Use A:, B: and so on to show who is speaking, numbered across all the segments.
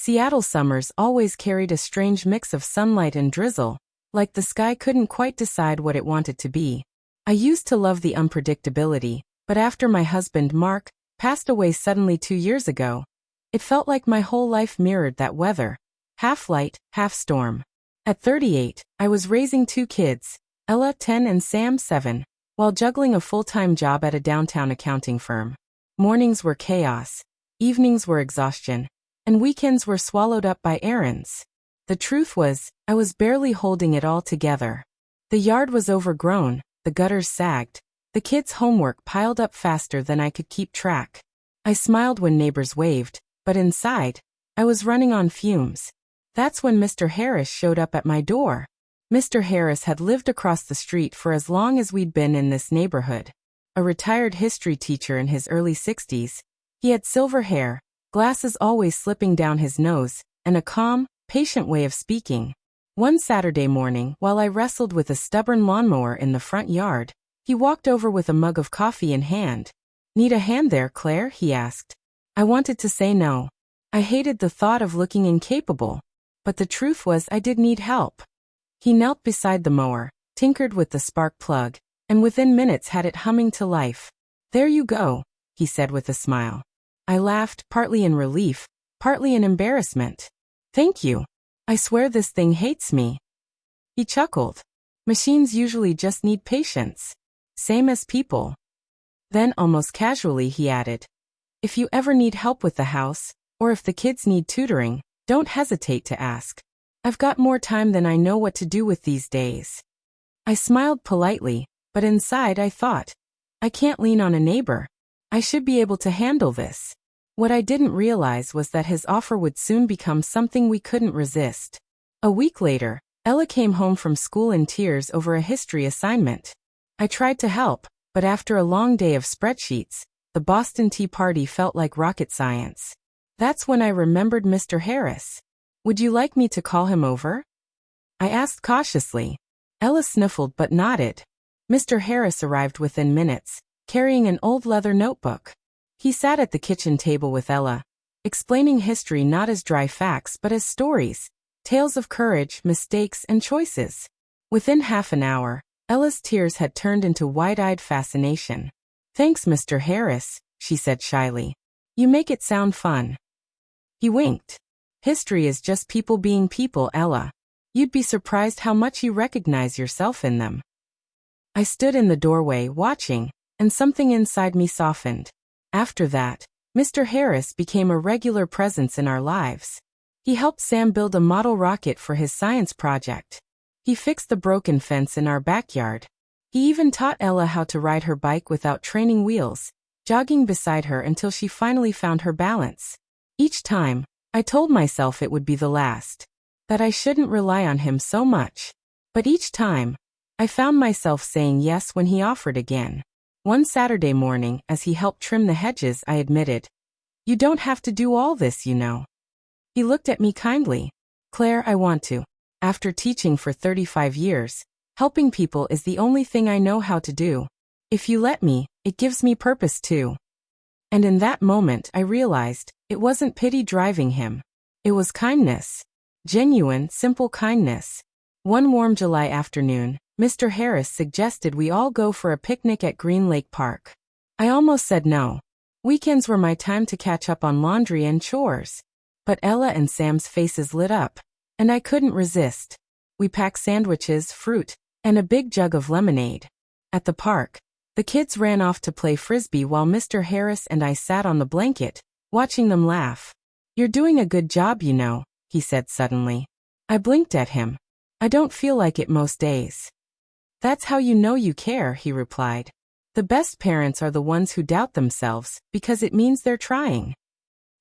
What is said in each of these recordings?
A: Seattle summers always carried a strange mix of sunlight and drizzle, like the sky couldn't quite decide what it wanted to be. I used to love the unpredictability, but after my husband Mark passed away suddenly 2 years ago, it felt like my whole life mirrored that weather, half light, half storm. At 38, I was raising 2 kids, Ella 10 and Sam 7, while juggling a full-time job at a downtown accounting firm. Mornings were chaos, evenings were exhaustion, and weekends were swallowed up by errands. The truth was, I was barely holding it all together. The yard was overgrown, the gutters sagged, the kids' homework piled up faster than I could keep track. I smiled when neighbors waved, but inside, I was running on fumes. That's when Mr. Harris showed up at my door. Mr. Harris had lived across the street for as long as we'd been in this neighborhood. A retired history teacher in his early 60s, he had silver hair, glasses always slipping down his nose, and a calm, patient way of speaking. One Saturday morning, while I wrestled with a stubborn lawnmower in the front yard, he walked over with a mug of coffee in hand. "Need a hand there, Claire?" he asked. I wanted to say no. I hated the thought of looking incapable. But the truth was I did need help. He knelt beside the mower, tinkered with the spark plug, and within minutes had it humming to life. "There you go," he said with a smile. I laughed, partly in relief, partly in embarrassment. "Thank you. I swear this thing hates me." He chuckled. "Machines usually just need patience. Same as people." Then almost casually he added, "If you ever need help with the house, or if the kids need tutoring, don't hesitate to ask. I've got more time than I know what to do with these days." I smiled politely, but inside I thought, I can't lean on a neighbor. I should be able to handle this. What I didn't realize was that his offer would soon become something we couldn't resist. A week later, Ella came home from school in tears over a history assignment. I tried to help, but after a long day of spreadsheets, the Boston Tea Party felt like rocket science. That's when I remembered Mr. Harris. "Would you like me to call him over?" I asked cautiously. Ella sniffled but nodded. Mr. Harris arrived within minutes, carrying an old leather notebook. He sat at the kitchen table with Ella, explaining history not as dry facts but as stories, tales of courage, mistakes, and choices. Within half an hour, Ella's tears had turned into wide-eyed fascination. "Thanks, Mr. Harris," she said shyly. "You make it sound fun." He winked. "History is just people being people, Ella. You'd be surprised how much you recognize yourself in them." I stood in the doorway watching, and something inside me softened. After that, Mr. Harris became a regular presence in our lives. He helped Sam build a model rocket for his science project. He fixed the broken fence in our backyard. He even taught Ella how to ride her bike without training wheels, jogging beside her until she finally found her balance. Each time, I told myself it would be the last, that I shouldn't rely on him so much. But each time, I found myself saying yes when he offered again. One Saturday morning, as he helped trim the hedges, I admitted, "You don't have to do all this, you know." He looked at me kindly. "Claire, I want to. After teaching for 35 years, helping people is the only thing I know how to do. If you let me, it gives me purpose too." And in that moment I realized, it wasn't pity driving him. It was kindness. Genuine, simple kindness. One warm July afternoon, Mr. Harris suggested we all go for a picnic at Green Lake Park. I almost said no. Weekends were my time to catch up on laundry and chores. But Ella and Sam's faces lit up, and I couldn't resist. We packed sandwiches, fruit, and a big jug of lemonade. At the park, the kids ran off to play frisbee while Mr. Harris and I sat on the blanket, watching them laugh. "You're doing a good job, you know," he said suddenly. I blinked at him. "I don't feel like it most days." "That's how you know you care," he replied. "The best parents are the ones who doubt themselves, because it means they're trying."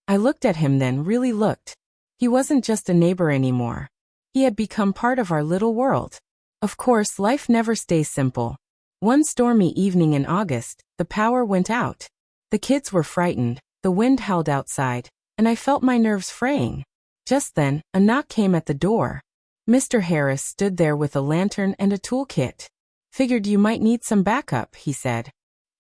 A: I looked at him then, really looked. He wasn't just a neighbor anymore. He had become part of our little world. Of course, life never stays simple. One stormy evening in August, the power went out. The kids were frightened, the wind howled outside, and I felt my nerves fraying. Just then, a knock came at the door. Mr. Harris stood there with a lantern and a toolkit. "Figured you might need some backup," he said.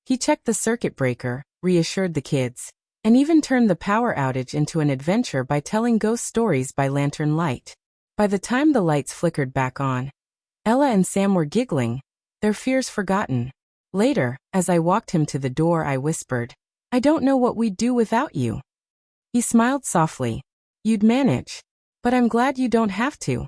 A: He checked the circuit breaker, reassured the kids, and even turned the power outage into an adventure by telling ghost stories by lantern light. By the time the lights flickered back on, Ella and Sam were giggling, their fears forgotten. Later, as I walked him to the door, I whispered, "I don't know what we'd do without you." He smiled softly. "You'd manage. But I'm glad you don't have to."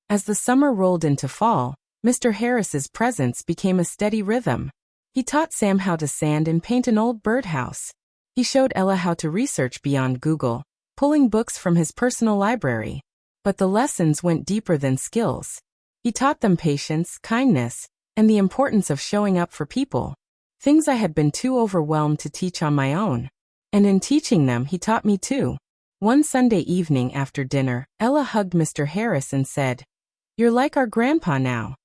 A: As the summer rolled into fall, Mr. Harris's presence became a steady rhythm. He taught Sam how to sand and paint an old birdhouse. He showed Ella how to research beyond Google, pulling books from his personal library. But the lessons went deeper than skills. He taught them patience, kindness, and the importance of showing up for people. Things I had been too overwhelmed to teach on my own. And in teaching them, he taught me too. One Sunday evening after dinner, Ella hugged Mr. Harris and said, "You're like our grandpa now."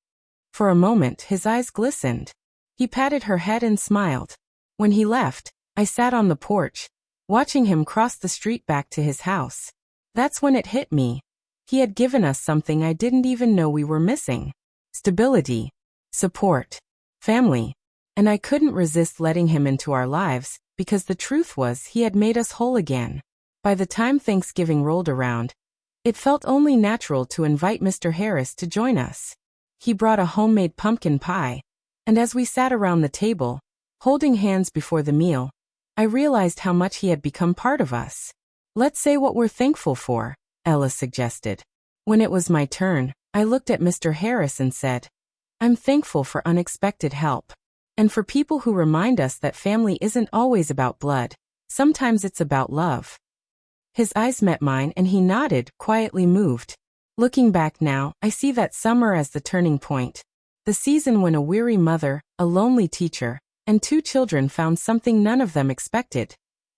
A: For a moment, his eyes glistened. He patted her head and smiled. When he left, I sat on the porch, watching him cross the street back to his house. That's when it hit me. He had given us something I didn't even know we were missing. Stability, support, family. And I couldn't resist letting him into our lives, because the truth was he had made us whole again. By the time Thanksgiving rolled around, it felt only natural to invite Mr. Harris to join us. He brought a homemade pumpkin pie, and as we sat around the table, holding hands before the meal, I realized how much he had become part of us. "Let's say what we're thankful for," Ella suggested. When it was my turn, I looked at Mr. Harris and said, "I'm thankful for unexpected help. And for people who remind us that family isn't always about blood. Sometimes it's about love." His eyes met mine and he nodded, quietly moved. Looking back now, I see that summer as the turning point. The season when a weary mother, a lonely teacher, and 2 children found something none of them expected.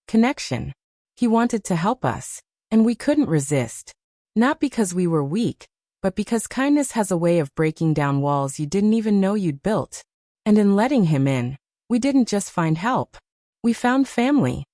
A: Connection. He wanted to help us, and we couldn't resist. Not because we were weak, but because kindness has a way of breaking down walls you didn't even know you'd built. And in letting him in, we didn't just find help. We found family.